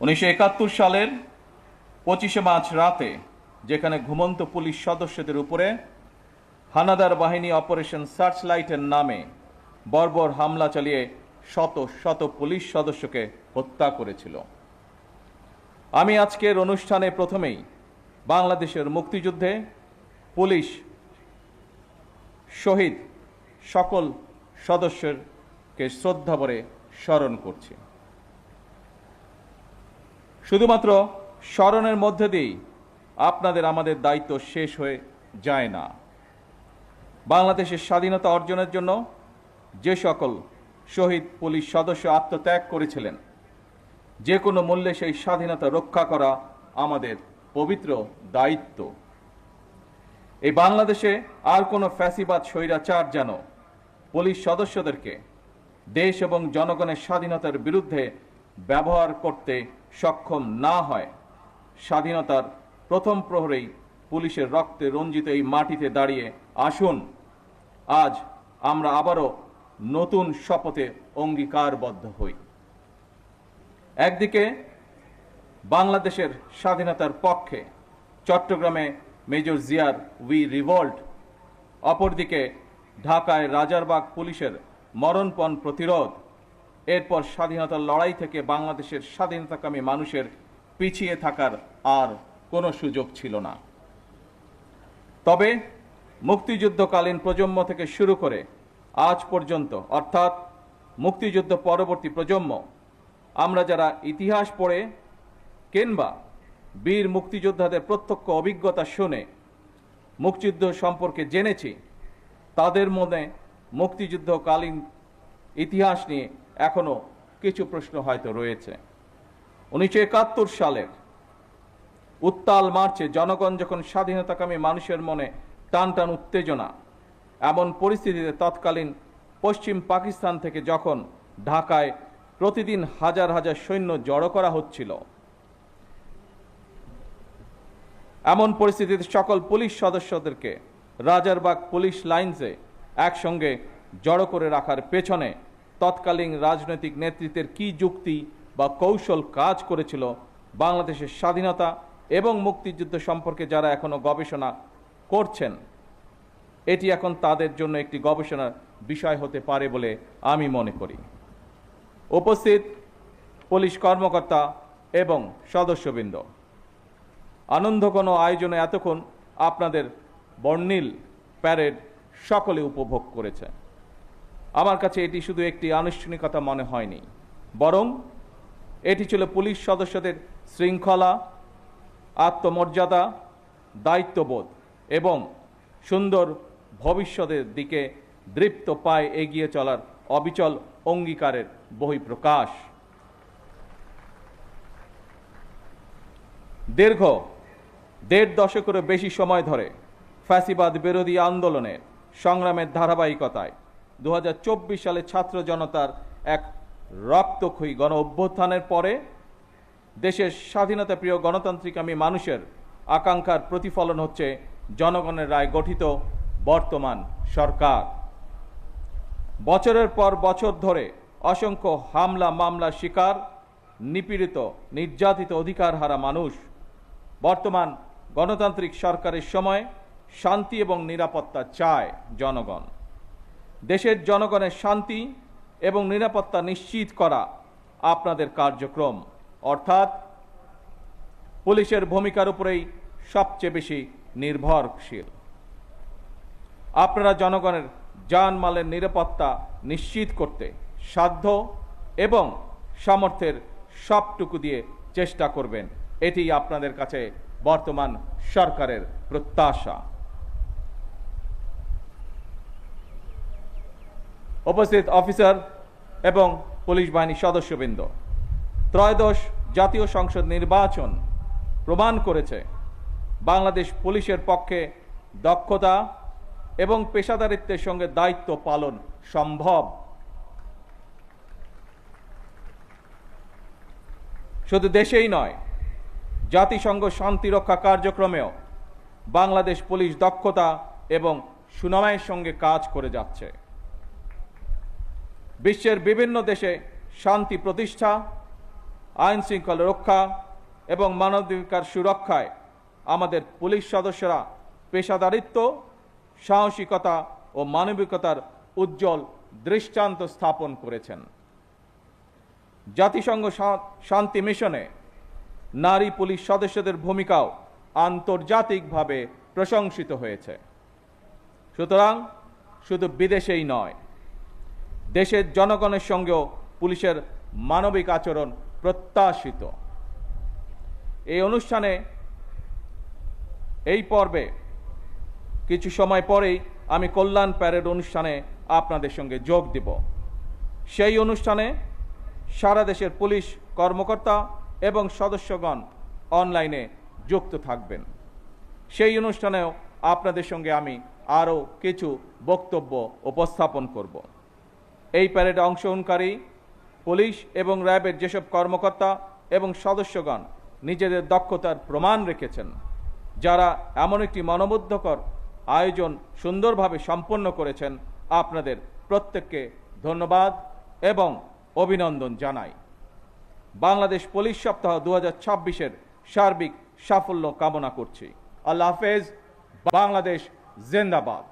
1971 সালের 25শে মার্চ রাতে যেখানে ঘুমন্ত পুলিশ সদস্যদের উপরে হানাদার বাহিনী অপারেশন সার্চলাইটের নামে বর্বর হামলা চালিয়ে শত শত পুলিশ সদস্যকে হত্যা করেছিল। আমি আজকের অনুষ্ঠানে প্রথমেই বাংলাদেশের মুক্তিযুদ্ধে পুলিশ শহীদ সকল সদস্যকে শ্রদ্ধা ভরে স্মরণ করছি। শুধুমাত্র স্মরণের মধ্যে দিয়েই আপনাদের আমাদের দায়িত্ব শেষ হয়ে যায় না। বাংলাদেশের স্বাধীনতা অর্জনের জন্য যে সকল শহীদ পুলিশ সদস্য আত্মত্যাগ করেছিলেন, যে কোনো মূল্যে সেই স্বাধীনতা রক্ষা করা আমাদের পবিত্র দায়িত্ব। এই বাংলাদেশে আর কোনো ফ্যাসিবাদ স্বৈরাচার যেন পুলিশ সদস্যদেরকে দেশ এবং জনগণের স্বাধীনতার বিরুদ্ধে ব্যবহার করতে সক্ষম না হয়। স্বাধীনতার প্রথম প্রহরেই পুলিশের রক্তে রঞ্জিত এই মাটিতে দাঁড়িয়ে আসুন আজ আমরা আবারও নতুন শপথে অঙ্গীকারবদ্ধ হই। একদিকে বাংলাদেশের স্বাধীনতার পক্ষে চট্টগ্রামে মেজর জিয়ার উই রিভল্ট, অপরদিকে ঢাকায় রাজারবাগ পুলিশের মরণপণ প্রতিরোধ। এরপর স্বাধীনতার লড়াই থেকে বাংলাদেশের স্বাধীনতাকামী মানুষের পিছিয়ে থাকার আর কোনো সুযোগ ছিল না। তবে মুক্তিযুদ্ধকালীন প্রজন্ম থেকে শুরু করে আজ পর্যন্ত, অর্থাৎ মুক্তিযুদ্ধ পরবর্তী প্রজন্ম, আমরা যারা ইতিহাস পড়ে কিংবা বীর মুক্তিযোদ্ধাদের প্রত্যক্ষ অভিজ্ঞতা শুনে মুক্তিযুদ্ধ সম্পর্কে জেনেছি, তাদের মনে মুক্তিযুদ্ধকালীন ইতিহাস নিয়ে এখনো কিছু প্রশ্ন হয়তো রয়েছে। 1971 সালের উত্তাল মার্চে জনগণ যখন স্বাধীনতাকামী মানুষের মনে টান টান উত্তেজনা, এমন পরিস্থিতিতে তৎকালীন পশ্চিম পাকিস্তান থেকে যখন ঢাকায় প্রতিদিন হাজার হাজার সৈন্য জড়ো করা হচ্ছিল, এমন পরিস্থিতিতে সকল পুলিশ সদস্যদেরকে রাজারবাগ পুলিশ লাইন্সে একসঙ্গে জড়ো করে রাখার পেছনে তৎকালীন রাজনৈতিক নেতৃত্বের কি যুক্তি বা কৌশল কাজ করেছিল, বাংলাদেশের স্বাধীনতা এবং মুক্তিযুদ্ধ সম্পর্কে যারা এখনো গবেষণা করছেন, এটি এখন তাদের জন্য একটি গবেষণার বিষয় হতে পারে বলে আমি মনে করি। উপস্থিত পুলিশ কর্মকর্তা এবং সদস্যবৃন্দ, আনন্দঘন আয়োজনে এতক্ষণ আপনাদের বর্ণিল প্যারেড সকলে উপভোগ করেছে। আমার কাছে এটি শুধু একটি আনুষ্ঠানিকতা মনে হয়নি, বরং এটি ছিল পুলিশ সদস্যদের শৃঙ্খলা, আত্মমর্যাদা, দায়িত্ববোধ এবং সুন্দর ভবিষ্যতের দিকে দৃপ্ত পায়ে এগিয়ে চলার অবিচল অঙ্গীকারের বহিঃপ্রকাশ। দীর্ঘ 1.5 দশকেরও বেশি সময় ধরে ফ্যাসিবাদ বিরোধী আন্দোলনের সংগ্রামের ধারাবাহিকতায় 2024 সালে ছাত্র জনতার এক রক্তক্ষয়ী গণ অভ্যুত্থানের পরে দেশের স্বাধীনতাপ্রিয় গণতান্ত্রিকামী মানুষের আকাঙ্ক্ষার প্রতিফলন হচ্ছে জনগণের রায় গঠিত বর্তমান সরকার। বছরের পর বছর ধরে অসংখ্য হামলা মামলার শিকার, নিপীড়িত, নির্যাতিত অধিকারহারা মানুষ। বর্তমান গণতান্ত্রিক সরকারের সময় শান্তি এবং নিরাপত্তা চায় জনগণ। দেশের জনগণের শান্তি এবং নিরাপত্তা নিশ্চিত করা আপনাদের কার্যক্রম, অর্থাৎ পুলিশের ভূমিকার উপরেই সবচেয়ে বেশি নির্ভরশীল। আপনারা জনগণের জানমালের নিরাপত্তা নিশ্চিত করতে সাধ্য এবং সামর্থ্যের সবটুকু দিয়ে চেষ্টা করবেন, এটি আপনাদের কাছে বর্তমান সরকারের প্রত্যাশা। উপস্থিত অফিসার এবং পুলিশ বাহিনীর সদস্যবৃন্দ, ত্রয়োদশ জাতীয় সংসদ নির্বাচন প্রমাণ করেছে বাংলাদেশ পুলিশের পক্ষে দক্ষতা এবং পেশাদারিত্বের সঙ্গে দায়িত্ব পালন সম্ভব। শুধু দেশেই নয়, জাতিসংঘ শান্তিরক্ষা কার্যক্রমেও বাংলাদেশ পুলিশ দক্ষতা এবং সুনামের সঙ্গে কাজ করে যাচ্ছে। বিশ্বের বিভিন্ন দেশে শান্তি প্রতিষ্ঠা আইন শৃঙ্খলা রক্ষা এবং মানবাধিকার সুরক্ষায় আমাদের পুলিশ সদস্যরা পেশাদারিত্ব, সাহসিকতা ও মানবিকতার উজ্জ্বল দৃষ্টান্ত স্থাপন করেছেন। জাতিসংঘ শান্তি মিশনে নারী পুলিশ সদস্যদের ভূমিকাও আন্তর্জাতিকভাবে প্রশংসিত হয়েছে। সুতরাং শুধু বিদেশেই নয়, দেশের জনগণের সঙ্গেও পুলিশের মানবিক আচরণ প্রত্যাশিত। এই অনুষ্ঠানে এই পর্বে কিছু সময় পরেই আমি কল্যাণ প্যারেড অনুষ্ঠানে আপনাদের সঙ্গে যোগ দেব। সেই অনুষ্ঠানে সারা দেশের পুলিশ কর্মকর্তা এবং সদস্যগণ অনলাইনে যুক্ত থাকবেন। সেই অনুষ্ঠানেও আপনাদের সঙ্গে আমি আরও কিছু বক্তব্য উপস্থাপন করব। এই প্যারেডে অংশগ্রহণকারী পুলিশ এবং র্যাবের যেসব কর্মকর্তা এবং সদস্যগণ নিজেদের দক্ষতার প্রমাণ রেখেছেন, যারা এমন একটি মনোমুগ্ধকর আয়োজন সুন্দরভাবে সম্পন্ন করেছেন, আপনাদের প্রত্যেককে ধন্যবাদ এবং অভিনন্দন জানাই। বাংলাদেশ পুলিশ সপ্তাহ 2026-এর সার্বিক সাফল্য কামনা করছি। আল্লাহ হাফেজ। বাংলাদেশ জিন্দাবাদ।